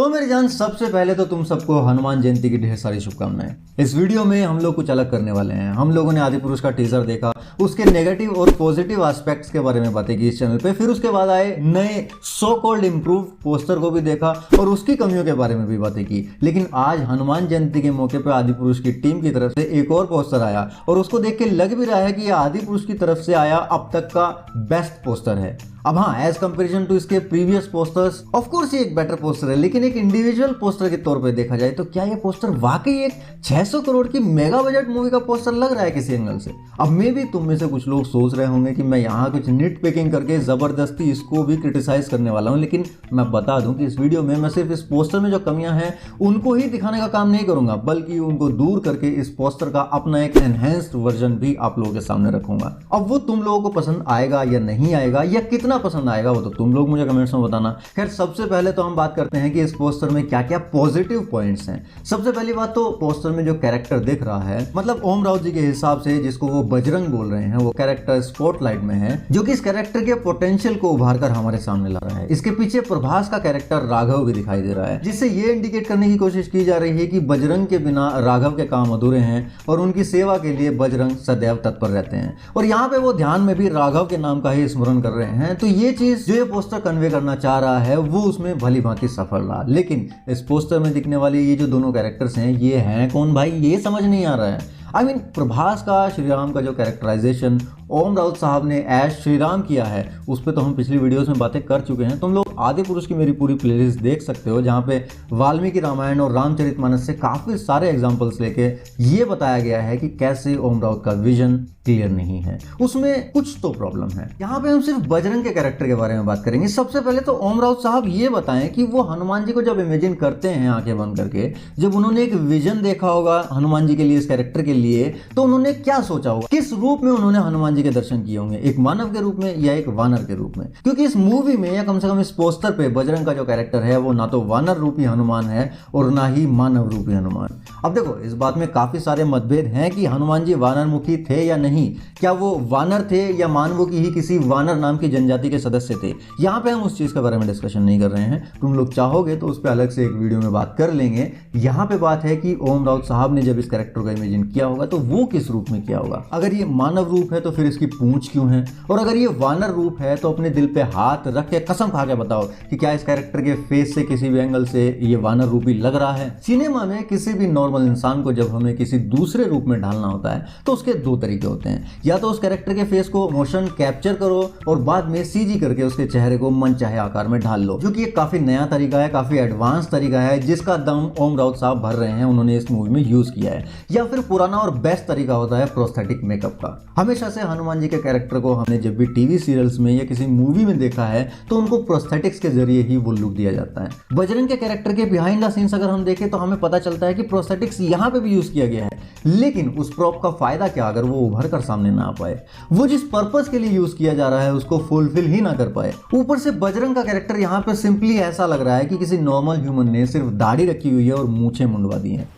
तो मेरी जान, सबसे पहले तो तुम सबको हनुमान जयंती की ढेर सारी शुभकामनाएं। इस वीडियो में हम लोग कुछ अलग करने वाले हैं। हम लोगों ने आदिपुरुष का टीजर देखा, उसके नेगेटिव और पॉजिटिव एस्पेक्ट्स के बारे में बातें की इस चैनल पे। फिर उसके बाद आए नए सो कॉल्ड इम्प्रूव पोस्टर को भी देखा और उसकी कमियों के बारे में भी बातें की। लेकिन आज हनुमान जयंती के मौके पर आदिपुरुष की टीम की तरफ से एक और पोस्टर आया और उसको देख के लग भी रहा है कि यह आदिपुरुष की तरफ से आया अब तक का बेस्ट पोस्टर है। अब हाँ, एज कंपेरिजन टू इसके प्रीवियस पोस्टर्स, ऑफ कोर्स ये एक बेटर पोस्टर है, लेकिन एक इंडिविजुअल पोस्टर के तौर पे देखा जाए तो क्या ये पोस्टर वाकई एक 600 करोड़ की मेगा बजट मूवी का पोस्टर लग रहा है किसी एंगल से? अब मे भी तुम में से कुछ लोग सोच रहे होंगे कि मैं यहाँ कुछ निट पिकिंग करके जबरदस्ती इसको भी क्रिटिसाइज करने वाला हूँ, लेकिन मैं बता दूं कि इस वीडियो में मैं सिर्फ इस पोस्टर में जो कमियां हैं उनको ही दिखाने का काम नहीं करूंगा, बल्कि उनको दूर करके इस पोस्टर का अपना एक एनहेंस्ड वर्जन भी आप लोगों के सामने रखूंगा। अब वो तुम लोगों को पसंद आएगा या नहीं आएगा, या कितना पसंद आएगा, वो तो तुम लोग मुझे कमेंट्स में बताना। खैर, सबसे पहले तो हम बात करते हैं कि इस पोस्टर में क्या क्या पॉजिटिव पॉइंट्स हैं। सबसे पहली बात तो पोस्टर में जो कैरेक्टर दिख रहा है, मतलब ओम राउत जी के हिसाब से जिसको वो बजरंग बोल रहे हैं, वो कैरेक्टर स्पॉटलाइट में है, जो कि इस कैरेक्टर के पोटेंशियल को उभार कर हमारे सामने ला रहा है। इसके पीछे प्रभास का कैरेक्टर राघव भी दिखाई दे रहा है, जिससे ये इंडिकेट करने की कोशिश की जा रही है कि बजरंग के बिना राघव के काम अधूरे हैं और उनकी सेवा के लिए बजरंग सदैव तत्पर रहते हैं। और यहाँ पे वो ध्यान में भी राघव के नाम का ही स्मरण कर रहे हैं। तो ये चीज जो ये पोस्टर कन्वे करना चाह रहा है वो उसमें भली भांति सफल रहा। लेकिन इस पोस्टर में दिखने वाले ये जो दोनों कैरेक्टर्स हैं, ये हैं कौन भाई, ये समझ नहीं आ रहा है। आई मीन, प्रभास का श्रीराम का जो कैरेक्टराइजेशन ओम राउत साहब ने एज श्रीराम किया है, उस पर तो हम पिछली वीडियोस में बातें कर चुके हैं। तुम लोग आदिपुरुष की मेरी पूरी प्लेलिस्ट देख सकते हो, जहाँ पे वाल्मीकि रामायण और रामचरितमानस से काफ़ी सारे एग्जाम्पल्स लेके ये बताया गया है कि कैसे ओम राउत का विजन क्लियर नहीं है, उसमें कुछ तो प्रॉब्लम है। यहाँ पे हम सिर्फ बजरंग के कैरेक्टर के बारे में बात करेंगे। सबसे पहले तो ओम राउत साहब ये बताएं कि वो हनुमान जी को जब इमेजिन करते हैं आंखें बंद करके, जब उन्होंने एक विजन देखा होगा हनुमान जी के लिए, इस कैरेक्टर के लिए, तो उन्होंने क्या सोचा होगा, किस रूप में उन्होंने हनुमान जी के दर्शन किए होंगे, एक मानव के रूप में या एक वानर के रूप में? क्योंकि इस मूवी में या कम से कम इस पोस्टर पे बजरंग का जो कैरेक्टर है वो ना तो वानर रूपी हनुमान है और ना ही मानव रूपी हनुमान। अब देखो, इस बात में काफी सारे मतभेद हैं कि हनुमान जी वानर मुखी थे या नहीं, क्या वो वानर थे या मानवों की ही किसी वानर नाम की जनजाति के सदस्य थे। यहाँ पे हम उस चीज के बारे में डिस्कशन नहीं कर रहे हैं, तुम लोग चाहोगे तो उस पर अलग से एक वीडियो में बात कर लेंगे। यहाँ पे बात है कि ओम राउत साहब ने जब इस कैरेक्टर का इमेजिन किया होगा तो वो किस रूप में किया होगा। अगर ये मानव रूप है तो फिर इसकी पूंछ क्यों है, और अगर ये वानर रूप है तो अपने दिल पे हाथ रख के कसम खा के बताओ कि क्या इस कैरेक्टर के फेस से किसी भी एंगल से ये वानर रूपी लग रहा है। सिनेमा में किसी भी नॉर्मल इंसान को जब हमें किसी दूसरे रूप में ढालना होता है तो उसके दो तरीके होते हैं, या तो उस कैरेक्टर के फेस को मोशन कैप्चर करो और बाद में सीजी करके उसके चेहरे को मनचाहे आकार में ढाल लो, जो कि एक काफी नया तरीका है, काफी एडवांस तरीका है, जिसका दम ओम राउत साहब भर रहे हैं, उन्होंने इस मूवी में यूज किया है। या फिर पुराना और बेस्ट तरीका होता है प्रोस्थेटिक मेकअप का। हमेशा से हनुमान जी के कैरेक्टर को हमने जब भी टीवी सीरियल्स में या किसी मूवी में देखा है तो उनको प्रोस्थेटिक्स के जरिए ही वो लुक दिया जाता है। बजरंग के कैरेक्टर के बिहाइंड द सीन्स अगर हम देखें तो हमें पता चलता है कि प्रोस्थेटिक्स यहाँ पे भी यूज किया गया है, लेकिन उस प्रॉप का फायदा क्या अगर वो उभर कर सामने ना आ पाए, वो जिस पर्पस के लिए यूज किया जा रहा है उसको फुलफिल ही ना कर पाए। ऊपर से बजरंग का कैरेक्टर यहाँ पे सिंपली ऐसा लग रहा है कि किसी नॉर्मल ह्यूमन ने सिर्फ दाढ़ी रखी हुई है और मूछें मुंडवा दी हैं।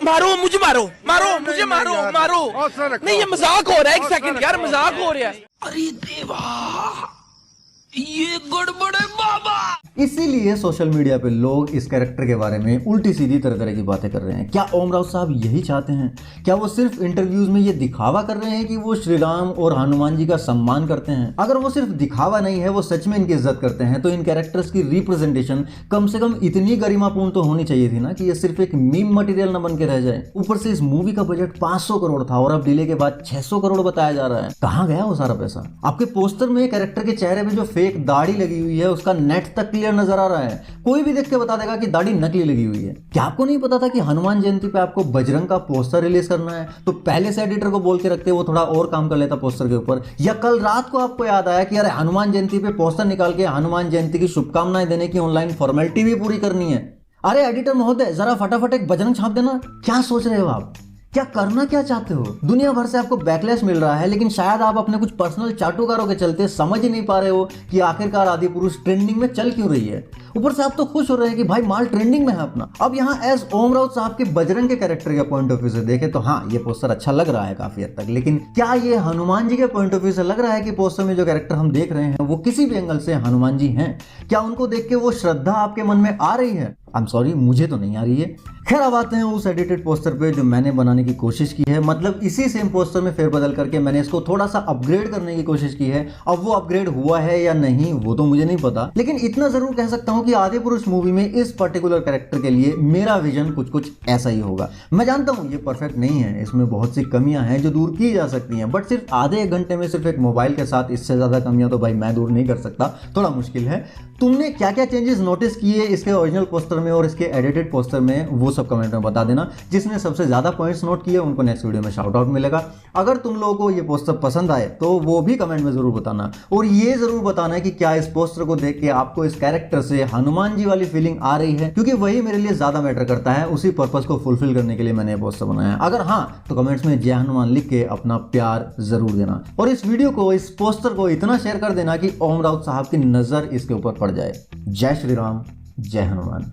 मारो मुझे, मारो मारो मुझे, मारो मारो नहीं, ये मजाक हो रहा है। एक सेकंड यार, मजाक हो रहा है। अरे देवा, ये गड़बड़ है बाबा। इसीलिए सोशल मीडिया पे लोग इस कैरेक्टर के बारे में उल्टी सीधी तरह तरह की बातें कर रहे हैं। क्या ओम राउत साहब यही चाहते हैं? क्या वो सिर्फ इंटरव्यूज में ये दिखावा कर रहे हैं कि वो श्री राम और हनुमान जी का सम्मान करते हैं? अगर वो सिर्फ दिखावा नहीं है, वो सच में इनकी इज्जत करते हैं, तो इन कैरेक्टर्स की रिप्रेजेंटेशन कम से कम इतनी गरिमापूर्ण तो होनी चाहिए थी ना कि ये सिर्फ एक मीम मटेरियल न बन के रह जाए। ऊपर से इस मूवी का बजट 500 करोड़ था और अब डिले के बाद 600 करोड़ बताया जा रहा है। कहाँ गया वो सारा पैसा? आपके पोस्टर में कैरेक्टर के चेहरे पे जो फेक दाढ़ी लगी हुई है उसका नेट तक क्लियर नजर आ रहा है। कोई भी देख के बता देगा कि दाढ़ी नकली लगी हुई है। क्या आपको नहीं पता था कि हनुमान जयंती पे आपको बजरंग का पोस्टर रिलीज करना है? तो पहले से एडिटर को बोल के रखते, वो थोड़ा और काम कर लेता पोस्टर के ऊपर। या कल रात को आपको याद आया कि अरे हनुमान जयंती पे पोस्टर निकाल के हनुमान जयंती की शुभकामनाएं देने की ऑनलाइन फॉर्मेलिटी भी पूरी करनी है। अरे एडिटर महोदय, जरा फटाफट एक बजरंग छाप देना। क्या सोच रहे हो आप? क्या करना क्या चाहते हो? दुनिया भर से आपको बैकलैश मिल रहा है, लेकिन शायद आप अपने कुछ पर्सनल चाटुकारों के चलते समझ ही नहीं पा रहे हो कि आखिरकार आदि पुरुष ट्रेंडिंग में चल क्यों रही है। ऊपर से आप तो खुश हो रहे हैं कि भाई माल ट्रेंडिंग में है अपना। अब यहाँ एज ओम राउत साहब के बजरंग के कैरेक्टर के पॉइंट ऑफ व्यू से देखें तो हाँ, ये पोस्टर अच्छा लग रहा है काफी हद तक, लेकिन क्या ये हनुमान जी के पॉइंट ऑफ व्यू से लग रहा है कि पोस्टर में जो कैरेक्टर हम देख रहे हैं वो किसी भी एंगल से हनुमान जी हैं? क्या उनको देख के वो श्रद्धा आपके मन में आ रही है? आई एम सॉरी, मुझे तो नहीं आ रही है। खैर, अब आते हैं उस एडिटेड पोस्टर पे जो मैंने बनाने की कोशिश की है। मतलब इसी सेम पोस्टर में फेरबदल करके मैंने इसको थोड़ा सा अपग्रेड करने की कोशिश की है। अब वो अपग्रेड हुआ है या नहीं वो तो मुझे नहीं पता, लेकिन इतना जरूर कह सकता हूँ कि आदि पुरुष मूवी में इस पर्टिकुलर कैरेक्टर के लिए मेरा विजन कुछ ऐसा ही होगा। मैं जानता हूँ ये परफेक्ट नहीं है, इसमें बहुत सी कमियां हैं जो दूर की जा सकती हैं, बट सिर्फ आधे एक घंटे में सिर्फ एक मोबाइल के साथ इससे ज्यादा कमियां तो भाई मैं दूर नहीं कर सकता, थोड़ा मुश्किल है। तुमने क्या क्या चेंजेस नोटिस किए इसके ओरिजिनल पोस्टर में और इसके एडिटेड पोस्टर में, वो सब कमेंट में बता देना। जिसने सबसे ज्यादा पॉइंट्स नोट किए उनको नेक्स्ट वीडियो में शाउट आउट मिलेगा। अगर तुम लोगों को ये पोस्टर पसंद आए तो वो भी कमेंट में जरूर बताना, और ये जरूर बताना है कि क्या इस पोस्टर को देख के आपको इस कैरेक्टर से हनुमान जी वाली फीलिंग आ रही है, क्योंकि वही मेरे लिए ज्यादा मैटर करता है। उसी पर्पस को फुलफिल करने के लिए मैंने ये पोस्टर बनाया है। अगर हाँ, तो कमेंट्स में जय हनुमान लिख के अपना प्यार जरूर देना, और इस वीडियो को, इस पोस्टर को इतना शेयर कर देना कि ओम राउत साहब की नजर इसके ऊपर पड़ जाए। जय श्री राम, जय हनुमान।